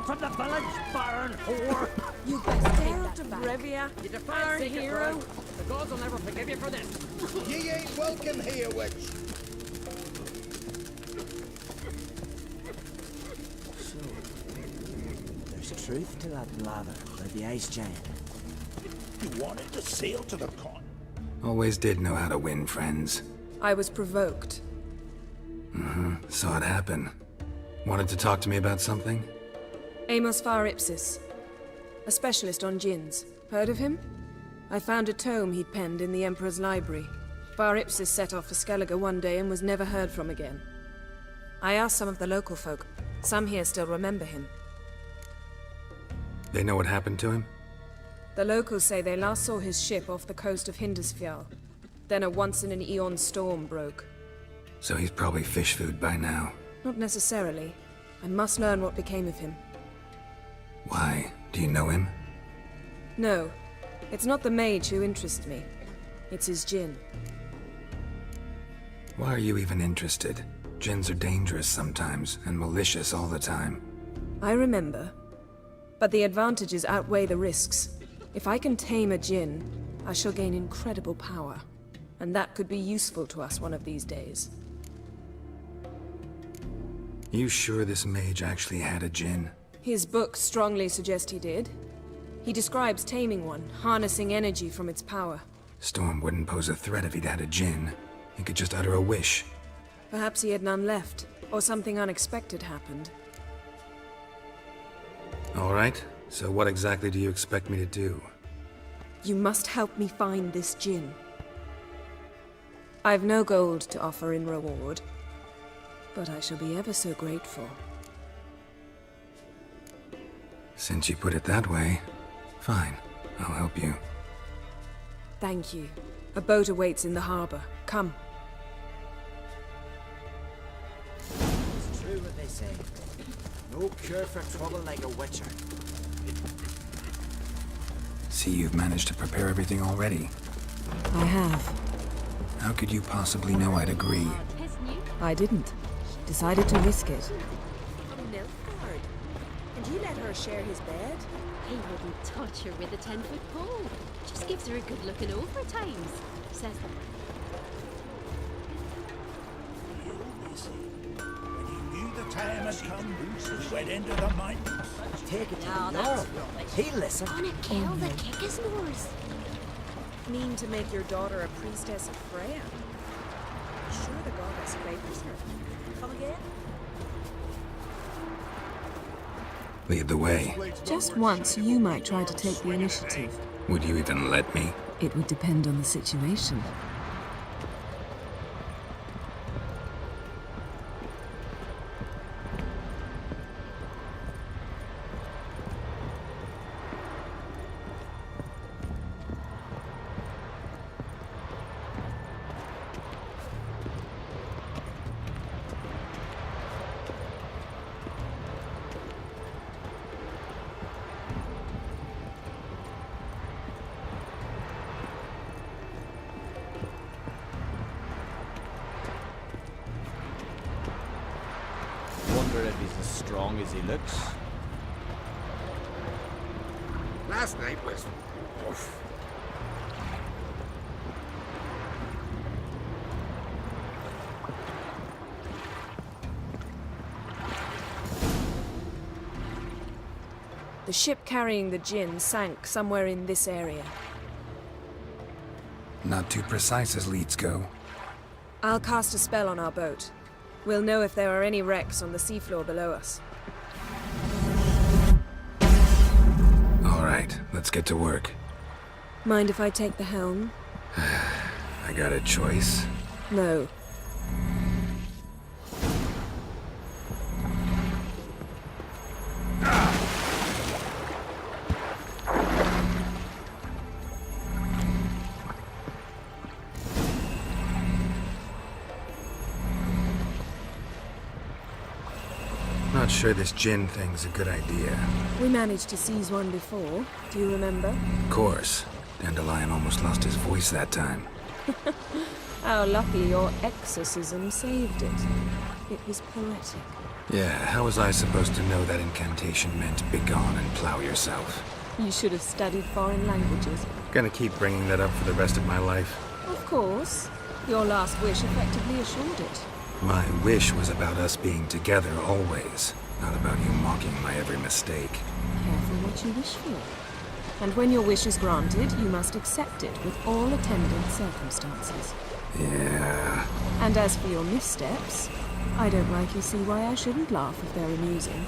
from the village, Baron whore! You best take that to Brevia, You defy our sacred hero. ground. The gods will never forgive you for this. Ye ain't welcome here, witch. So, there's truth to that blather about the ice giant. You wanted to sail to the con. Always did know how to win, friends. I was provoked. Saw it happen. Wanted to talk to me about something? Amos Far Ipsis, a specialist on djinns. Heard of him? I found a tome he'd penned in the Emperor's library. Far Ipsis set off for Skellige one day and was never heard from again. I asked some of the local folk. Some here still remember him. They know what happened to him? The locals say they last saw his ship off the coast of Hindisfjall. Then a once-in-an-eon storm broke. So he's probably fish food by now. Not necessarily. I must learn what became of him. Why? Do you know him? No. It's not the mage who interests me. It's his djinn. Why are you even interested? Djinns are dangerous sometimes, and malicious all the time. I remember. But the advantages outweigh the risks. If I can tame a djinn, I shall gain incredible power. And that could be useful to us one of these days. You sure this mage actually had a djinn? His books strongly suggest he did. He describes taming one, harnessing energy from its power. Storm wouldn't pose a threat if he'd had a djinn. He could just utter a wish. Perhaps he had none left, or something unexpected happened. All right, so what exactly do you expect me to do? You must help me find this djinn. I've no gold to offer in reward, but I shall be ever so grateful. Since you put it that way, fine, I'll help you. Thank you. A boat awaits in the harbor. Come. It's true what they say. No cure for trouble like a witcher. See, you've managed to prepare everything already. I have. How could you possibly know I'd agree? I didn't. Decided to risk it. Milford. And you let her share his bed? He wouldn't touch her with a 10-foot pole. Just gives her a good looking over at times, says When he knew the time had come, he went into the mountains. Take it to No, the that's Lord. He'll listen. on a kill the kick his nose. Mean to make your daughter a priestess of Freya? Sure the goddess favors her. Come again? Lead the way. Just once, you might try to take the initiative. Would you even let me? It would depend on the situation. Wonder if he's as strong as he looks. Last night was... oof. The ship carrying the djinn sank somewhere in this area. Not too precise as leads go. I'll cast a spell on our boat. We'll know if there are any wrecks on the seafloor below us. All right, let's get to work. Mind if I take the helm? I got a choice. No. Not sure this djinn thing's a good idea. We managed to seize one before. Do you remember? Of course. Dandelion almost lost his voice that time. How lucky your exorcism saved it. It was poetic. Yeah, how was I supposed to know that incantation meant begone and plow yourself? You should have studied foreign languages. Gonna keep bringing that up for the rest of my life? Of course. Your last wish effectively assured it. My wish was about us being together always, not about you mocking my every mistake. Careful what you wish for. And when your wish is granted, you must accept it with all attendant circumstances. Yeah. And as for your missteps, I don't rightly see why I shouldn't laugh if they're amusing.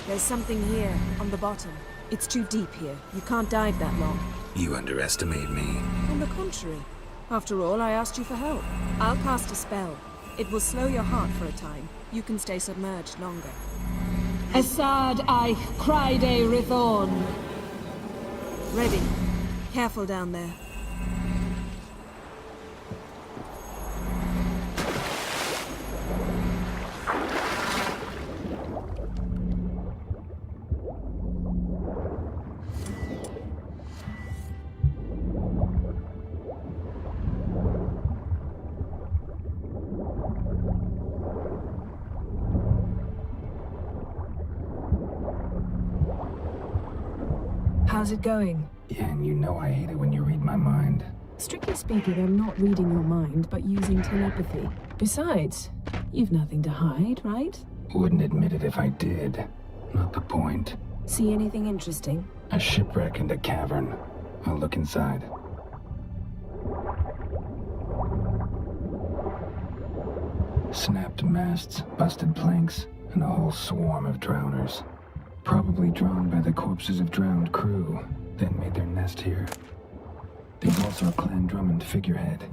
There's something here, on the bottom. It's too deep here. You can't dive that long. You underestimate me. On the contrary. After all, I asked you for help. I'll cast a spell. It will slow your heart for a time. You can stay submerged longer. Esad I Cride Rithorn. Ready. Careful down there. How's it going? Yeah, and you know I hate it when you read my mind. Strictly speaking, I'm not reading your mind, but using telepathy. Besides, you've nothing to hide, right? Wouldn't admit it if I did. Not the point. See anything interesting? A shipwreck and a cavern. I'll look inside. Snapped masts, busted planks, and a whole swarm of drowners. Probably drawn by the corpses of drowned crew, then made their nest here. There's also a Clan Drummond figurehead.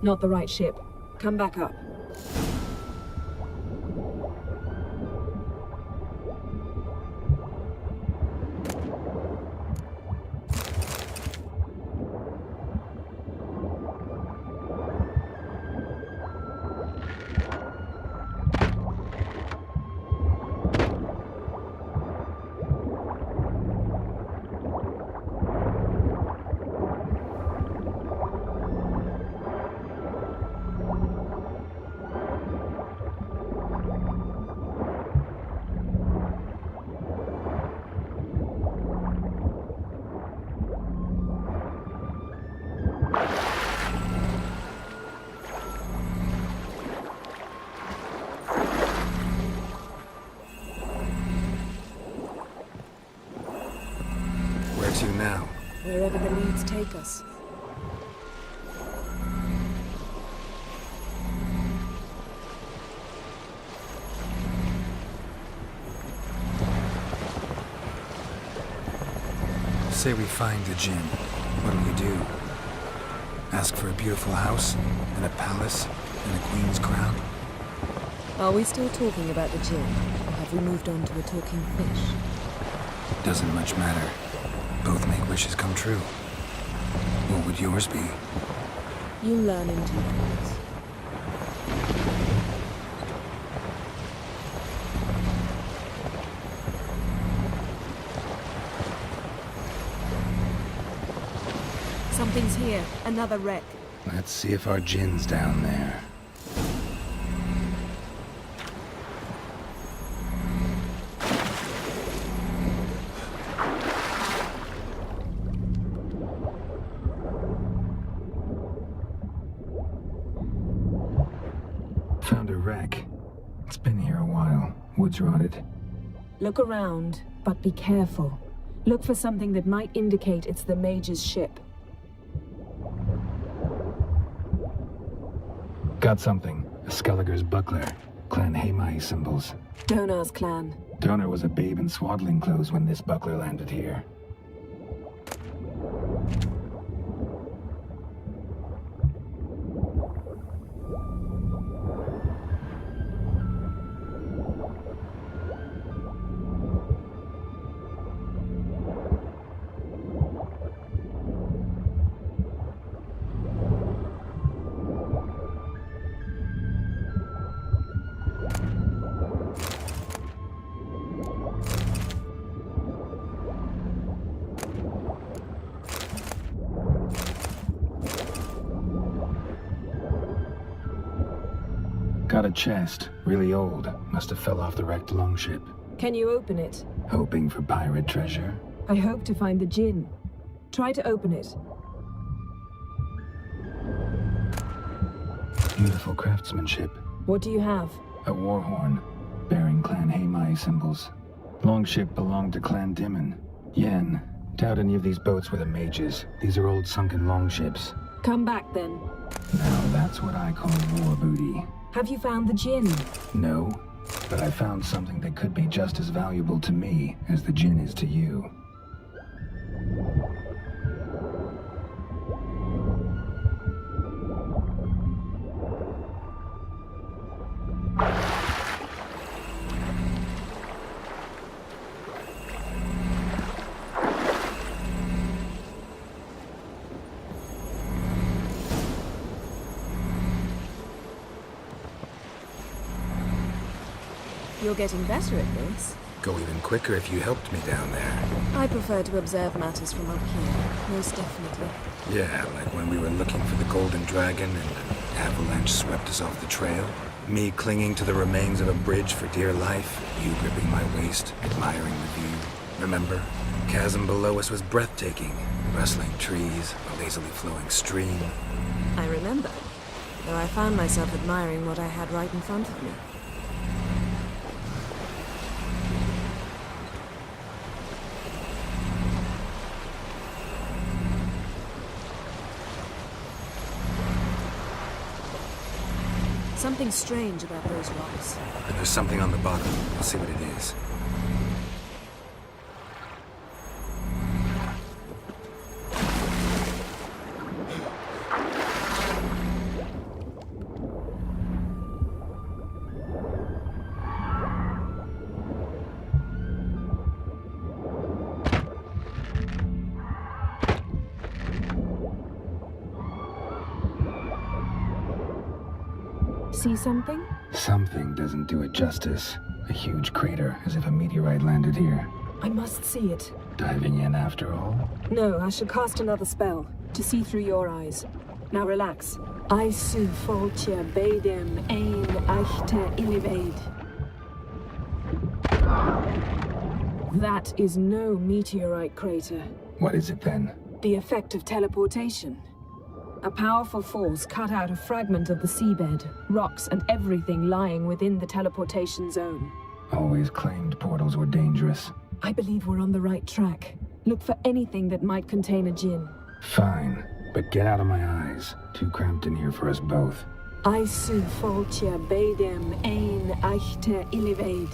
Not the right ship. Come back up. Where to now? Wherever the leads take us. Say we find the Jinn. What'll you do? Ask for a beautiful house, and a palace, and a queen's crown? Are we still talking about the Jinn, or have we moved on to a talking fish? Doesn't much matter. Both make wishes come true. What would yours be? You'll learn in due course. Something's here. Another wreck. Let's see if our Jinn's down there. Found a wreck. It's been here a while. Wood's rotted. Look around, but be careful. Look for something that might indicate it's the mage's ship. Got something. A Skelliger's buckler. Clan Haemai symbols. Donar's clan. Donar was a babe in swaddling clothes when this buckler landed here. Got a chest, really old. Must have fell off the wrecked longship. Can you open it? Hoping for pirate treasure? I hope to find the djinn. Try to open it. Beautiful craftsmanship. What do you have? A war horn, bearing Clan Haimai symbols. Longship belonged to Clan Dimon. Yen, doubt any of these boats were the mages. These are old sunken longships. Come back then. Now that's what I call war booty. Have you found the djinn? No, but I found something that could be just as valuable to me as the djinn is to you. You're getting better at this. Go even quicker if you helped me down there. I prefer to observe matters from up here, most definitely. Yeah, like when we were looking for the Golden Dragon and an avalanche swept us off the trail. Me clinging to the remains of a bridge for dear life. You gripping my waist, admiring the view. Remember? Chasm below us was breathtaking. Rustling trees, a lazily flowing stream. I remember, though I found myself admiring what I had right in front of me. Something strange about those rocks. And there's something on the bottom. I'll see what it is. See something? Something doesn't do it justice. A huge crater, as if a meteorite landed here. I must see it. Diving in after all? No, I should cast another spell, to see through your eyes. Now relax. I su foltje bedem ein echte illivaid. That is no meteorite crater. What is it then? The effect of teleportation. A powerful force cut out a fragment of the seabed, rocks and everything lying within the teleportation zone. Always claimed portals were dangerous. I believe we're on the right track. Look for anything that might contain a djinn. Fine, but get out of my eyes. Too cramped in here for us both. I su foltje bedem ein echte illivaid.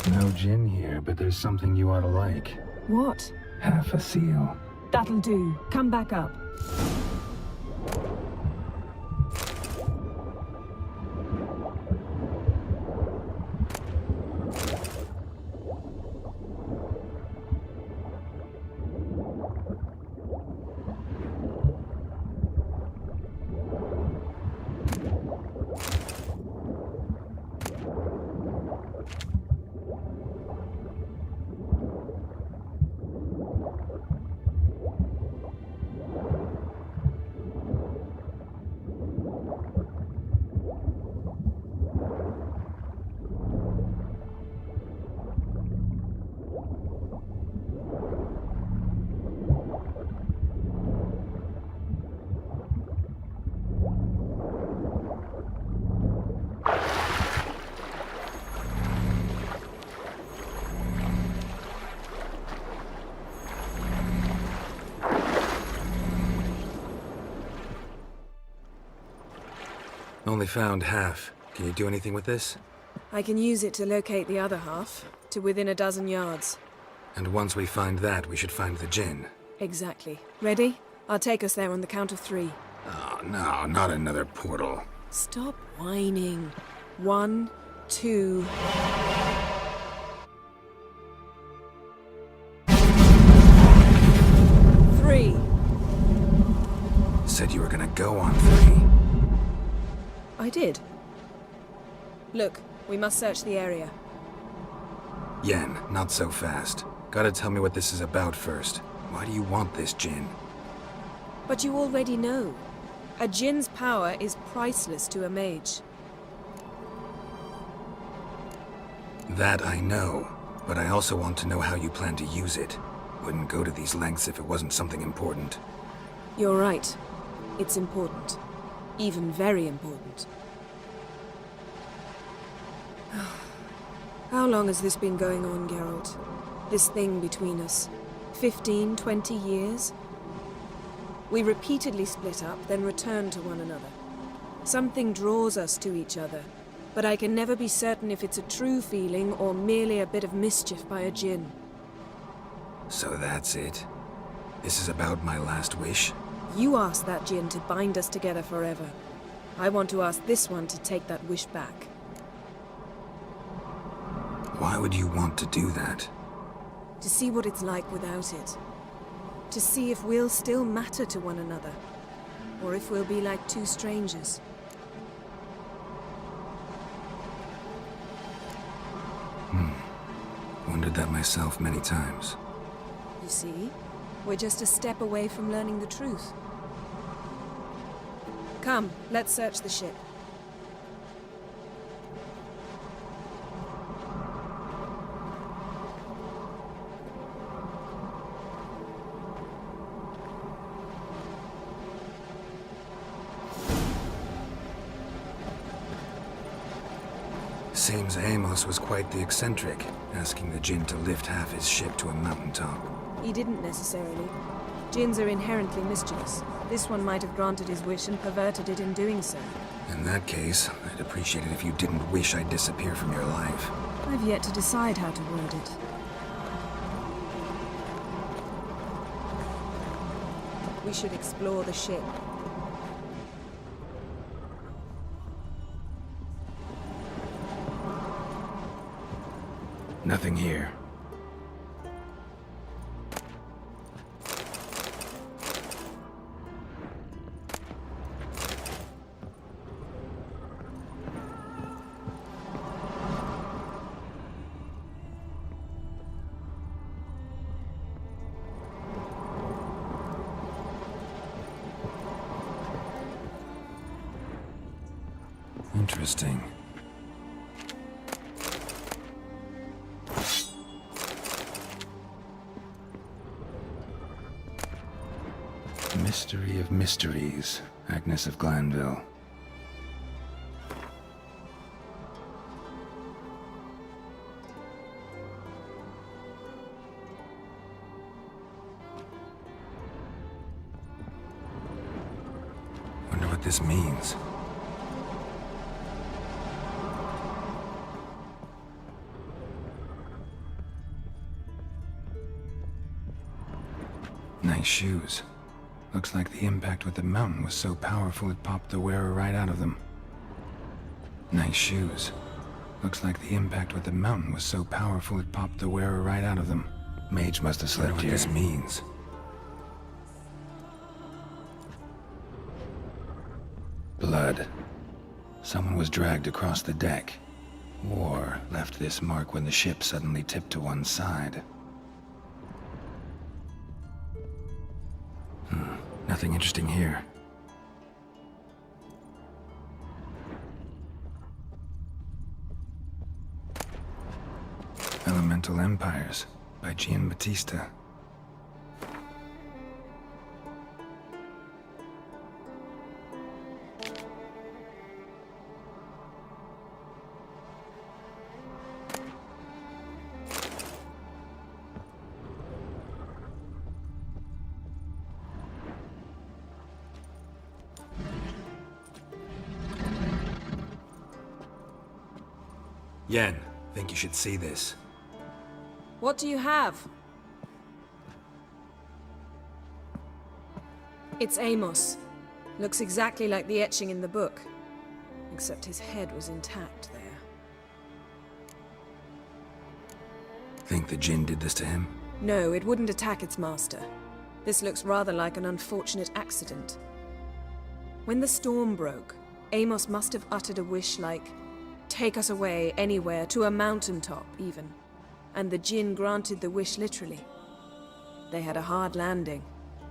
No djinn here, but there's something you ought to like. What? Half a seal. That'll do. Come back up. Only found half. Can you do anything with this? I can use it to locate the other half, to within a dozen yards. And once we find that, we should find the djinn. Exactly. Ready? I'll take us there on the count of 3. Oh, no, not another portal. Stop whining. 1, 2... Three. Said you were gonna go on 3. I did. Look, we must search the area. Yen, not so fast. Gotta tell me what this is about first. Why do you want this djinn? But you already know. A Jinn's power is priceless to a mage. That I know, but I also want to know how you plan to use it. Wouldn't go to these lengths if it wasn't something important. You're right. It's important. Even very important. How long has this been going on, Geralt? This thing between us? 15, 20 years? We repeatedly split up, then returned to one another. Something draws us to each other, but I can never be certain if it's a true feeling or merely a bit of mischief by a Jinn. So that's it? This is about my last wish? You asked that Jinn to bind us together forever. I want to ask this one to take that wish back. Why would you want to do that? To see what it's like without it. To see if we'll still matter to one another. Or if we'll be like two strangers. Wondered that myself many times. You see? We're just a step away from learning the truth. Come, let's search the ship. Seems Amos was quite the eccentric, asking the Jinn to lift half his ship to a mountaintop. He didn't necessarily. Jinns are inherently mischievous. This one might have granted his wish and perverted it in doing so. In that case, I'd appreciate it if you didn't wish I'd disappear from your life. I've yet to decide how to word it. We should explore the ship. Nothing here. Interesting. Mystery of mysteries, Agnes of Glanville. Wonder what this means. Nice shoes. Looks like the impact with the mountain was so powerful it popped the wearer right out of them. Nice shoes. Looks like the impact with the mountain was so powerful it popped the wearer right out of them. Mage must have slept here. What this means. Blood. Someone was dragged across the deck. War left this mark when the ship suddenly tipped to one side. Nothing interesting here. Elemental Empires by Giambattista. Yen, think you should see this. What do you have? It's Amos. Looks exactly like the etching in the book. Except his head was intact there. Think the Jinn did this to him? No, it wouldn't attack its master. This looks rather like an unfortunate accident. When the storm broke, Amos must have uttered a wish like, "Take us away, anywhere, to a mountaintop, even." And the Jinn granted the wish literally. They had a hard landing,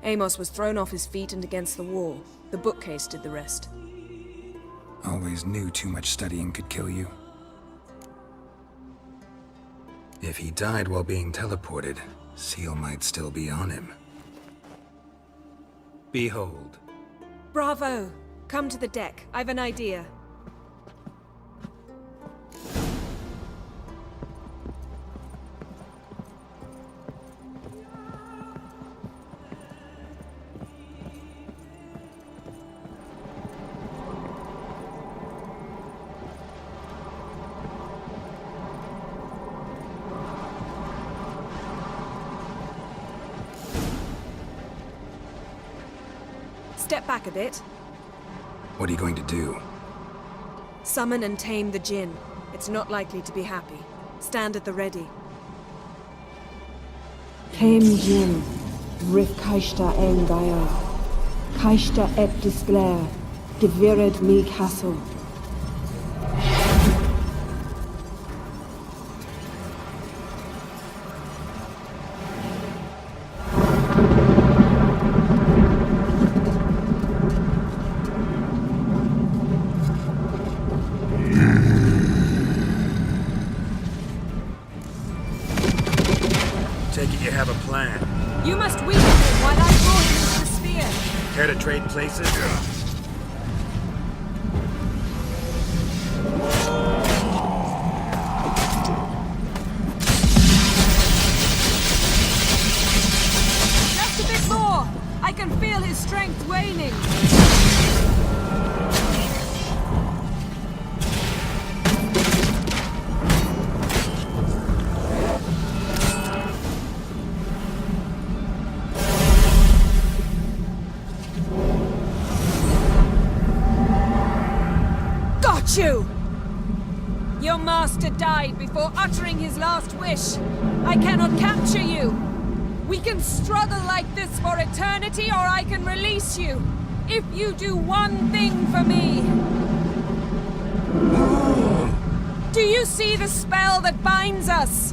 Amos was thrown off his feet and against the wall. The bookcase did the rest. Always knew too much studying could kill you. If he died while being teleported, Seal might still be on him. Behold. Bravo! Come to the deck. I've an idea. Step back a bit. What are you going to do? Summon and tame the Jinn. It's not likely to be happy. Stand at the ready. Tame Jinn, Rif Kaishta en Gaia, Kaishta et Disglair, Devired me Castle. Take it you have a plan. You must weaken him while I draw him into the sphere. Care to trade places? Just a bit more! I can feel his strength waning. You! Your master died before uttering his last wish. I cannot capture you. We can struggle like this for eternity, or I can release you. If you do one thing for me. Do you see the spell that binds us?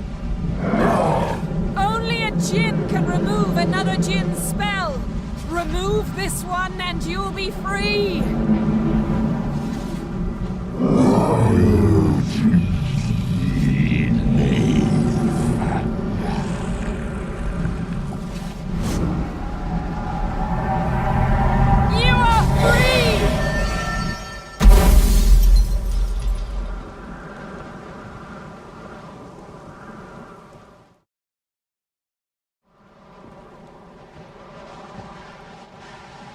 Only a Jinn can remove another Jinn's spell. Remove this one and you'll be free.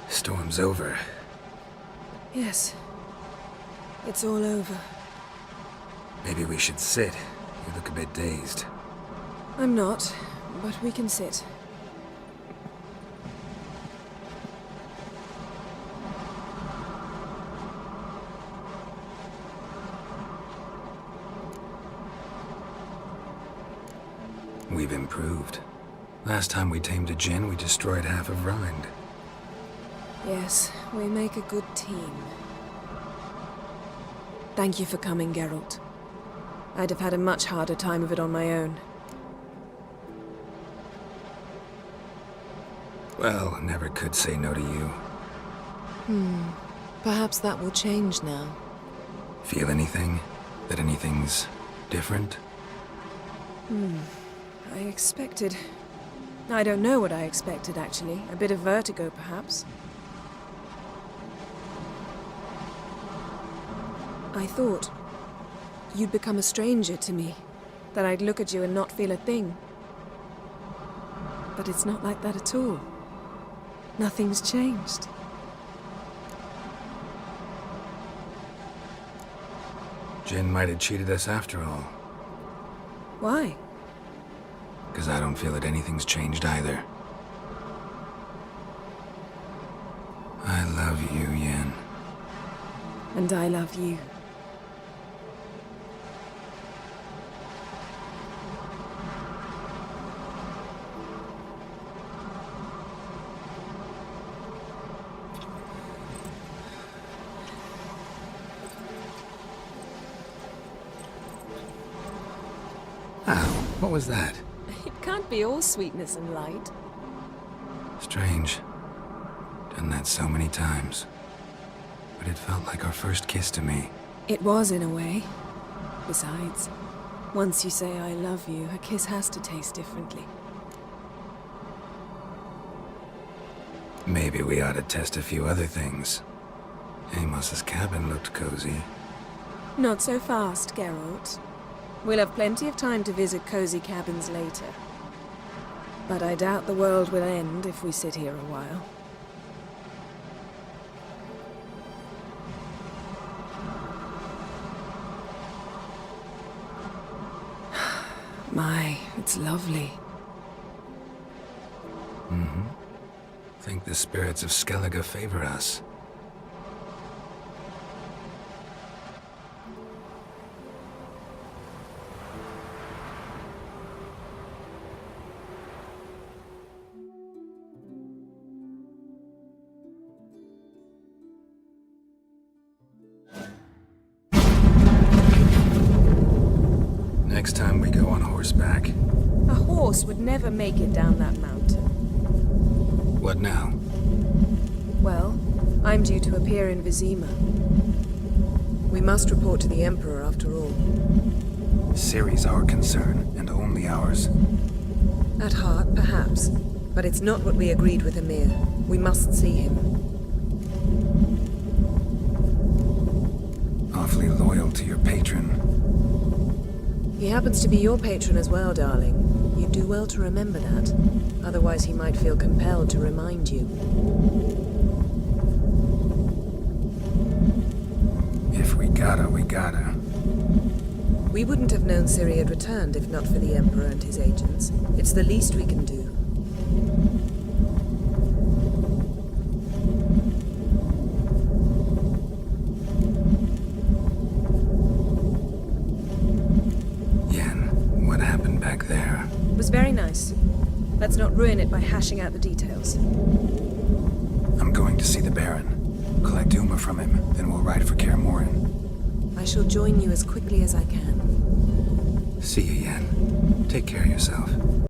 Storm's over. Yes. It's all over. Maybe we should sit. You look a bit dazed. I'm not, but we can sit. We've improved. Last time we tamed a Jinn, we destroyed half of Rind. Yes, we make a good team. Thank you for coming, Geralt. I'd have had a much harder time of it on my own. Well, never could say no to you. Perhaps that will change now. Feel anything? That anything's different? I expected... I don't know what I expected, actually. A bit of vertigo, perhaps. I thought you'd become a stranger to me, that I'd look at you and not feel a thing. But it's not like that at all. Nothing's changed. Jinn might have cheated us after all. Why? Because I don't feel that anything's changed either. I love you, Yen. And I love you. Ow, what was that? It can't be all sweetness and light. Strange. Done that so many times. But it felt like our first kiss to me. It was, in a way. Besides, once you say I love you, a kiss has to taste differently. Maybe we ought to test a few other things. Amos's cabin looked cozy. Not so fast, Geralt. We'll have plenty of time to visit cozy cabins later. But I doubt the world will end if we sit here a while. My, it's lovely. Mm-hmm. Think the spirits of Skellige favor us. Next time we go on horseback. A horse would never make it down that mountain. What now? Well, I'm due to appear in Vizima. We must report to the Emperor after all. Ciri's our concern, and only ours. At heart, perhaps. But it's not what we agreed with Emir. We must see him. Awfully loyal to your patron. He happens to be your patron as well, darling. You'd do well to remember that. Otherwise he might feel compelled to remind you. If we gotta, we gotta. We wouldn't have known Ciri had returned if not for the Emperor and his agents. It's the least we can do. Yen, what happened back there? It was very nice. Let's not ruin it by hashing out the details. I'm going to see the Baron. Collect Uma from him, then we'll ride for Kaer Morhen. I shall join you as quickly as I can. See you, Yen. Take care of yourself.